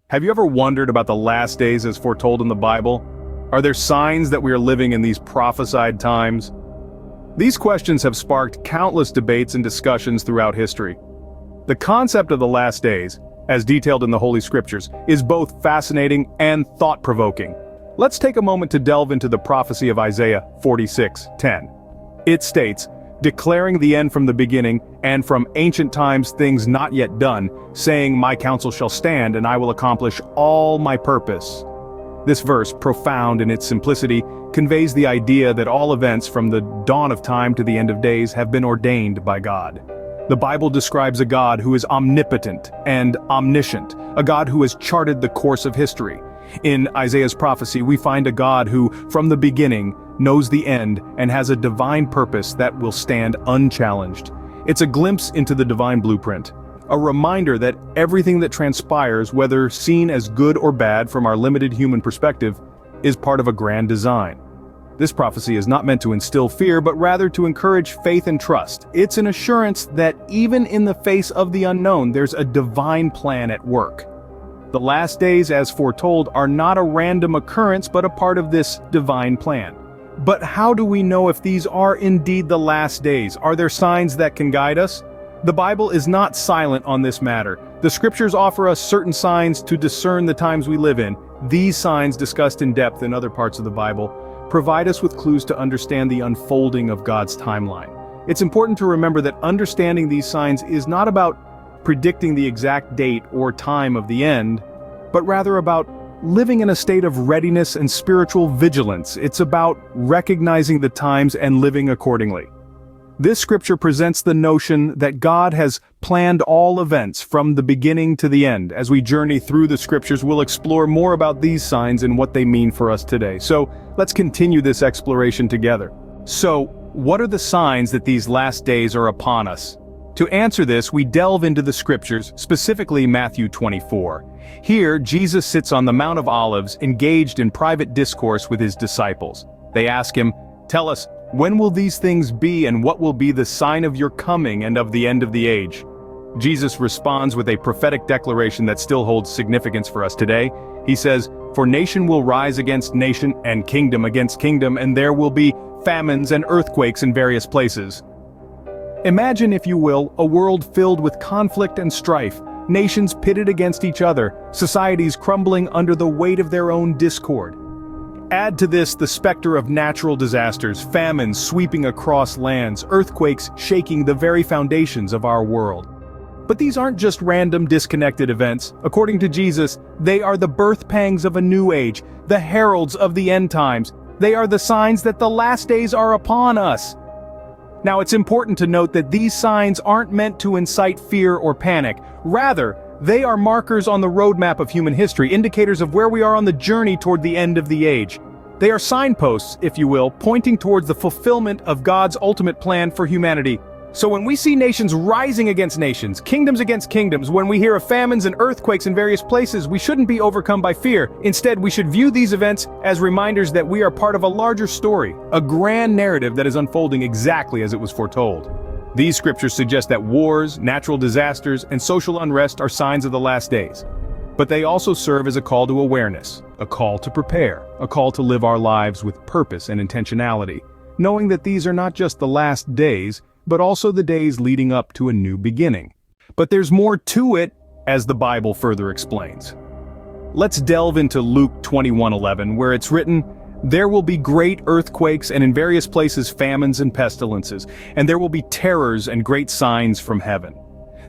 Have you ever wondered about the last days as foretold in the Bible? Are there signs that we are living in these prophesied times? These questions have sparked countless debates and discussions throughout history. The concept of the last days, as detailed in the Holy Scriptures, is both fascinating and thought-provoking. Let's take a moment to delve into the prophecy of Isaiah 46:10. It states, "Declaring the end from the beginning, and from ancient times things not yet done, saying, My counsel shall stand, and I will accomplish all my purpose." This verse, profound in its simplicity, conveys the idea that all events from the dawn of time to the end of days have been ordained by God. The Bible describes a God who is omnipotent and omniscient, a God who has charted the course of history. In Isaiah's prophecy, we find a God who, from the beginning, knows the end and has a divine purpose that will stand unchallenged. It's a glimpse into the divine blueprint, a reminder that everything that transpires, whether seen as good or bad from our limited human perspective, is part of a grand design. This prophecy is not meant to instill fear, but rather to encourage faith and trust. It's an assurance that even in the face of the unknown, there's a divine plan at work. The last days, as foretold, are not a random occurrence, but a part of this divine plan. But how do we know if these are indeed the last days? Are there signs that can guide us? The Bible is not silent on this matter. The Scriptures offer us certain signs to discern the times we live in. These signs, discussed in depth in other parts of the Bible, provide us with clues to understand the unfolding of God's timeline. It's important to remember that understanding these signs is not about predicting the exact date or time of the end, but rather about living in a state of readiness and spiritual vigilance. It's about recognizing the times and living accordingly. This scripture presents the notion that God has planned all events from the beginning to the end. As we journey through the scriptures, we'll explore more about these signs and what they mean for us today. So, let's continue this exploration together. So, what are the signs that these last days are upon us? To answer this, we delve into the scriptures, specifically Matthew 24. Here, Jesus sits on the Mount of Olives, engaged in private discourse with his disciples. They ask him, "Tell us, when will these things be, and what will be the sign of your coming and of the end of the age?" Jesus responds with a prophetic declaration that still holds significance for us today. He says, "For nation will rise against nation, and kingdom against kingdom, and there will be famines and earthquakes in various places." Imagine, if you will, a world filled with conflict and strife, nations pitted against each other, societies crumbling under the weight of their own discord. Add to this the specter of natural disasters, famines sweeping across lands, earthquakes shaking the very foundations of our world. But these aren't just random, disconnected events. According to Jesus, they are the birth pangs of a new age, the heralds of the end times. They are the signs that the last days are upon us. Now, it's important to note that these signs aren't meant to incite fear or panic. Rather, they are markers on the roadmap of human history, indicators of where we are on the journey toward the end of the age. They are signposts, if you will, pointing towards the fulfillment of God's ultimate plan for humanity. So when we see nations rising against nations, kingdoms against kingdoms, when we hear of famines and earthquakes in various places, we shouldn't be overcome by fear. Instead, we should view these events as reminders that we are part of a larger story, a grand narrative that is unfolding exactly as it was foretold. These scriptures suggest that wars, natural disasters, and social unrest are signs of the last days. But they also serve as a call to awareness, a call to prepare, a call to live our lives with purpose and intentionality, knowing that these are not just the last days, but also the days leading up to a new beginning. But there's more to it, as the Bible further explains. Let's delve into Luke 21:11, where it's written, "There will be great earthquakes and in various places famines and pestilences, and there will be terrors and great signs from heaven."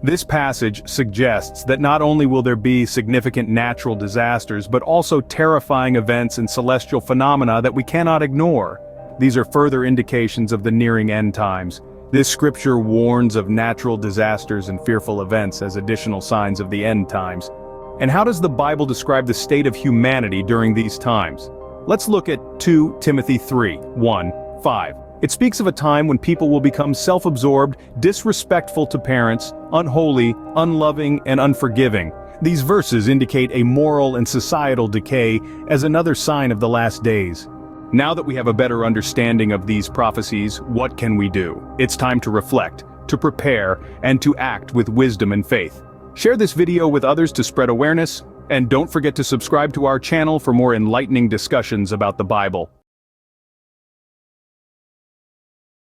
This passage suggests that not only will there be significant natural disasters, but also terrifying events and celestial phenomena that we cannot ignore. These are further indications of the nearing end times. This scripture warns of natural disasters and fearful events as additional signs of the end times. And how does the Bible describe the state of humanity during these times? Let's look at 2 Timothy 3:1-5. It speaks of a time when people will become self-absorbed, disrespectful to parents, unholy, unloving, and unforgiving. These verses indicate a moral and societal decay as another sign of the last days. Now that we have a better understanding of these prophecies, what can we do? It's time to reflect, to prepare, and to act with wisdom and faith. Share this video with others to spread awareness. And don't forget to subscribe to our channel for more enlightening discussions about the Bible.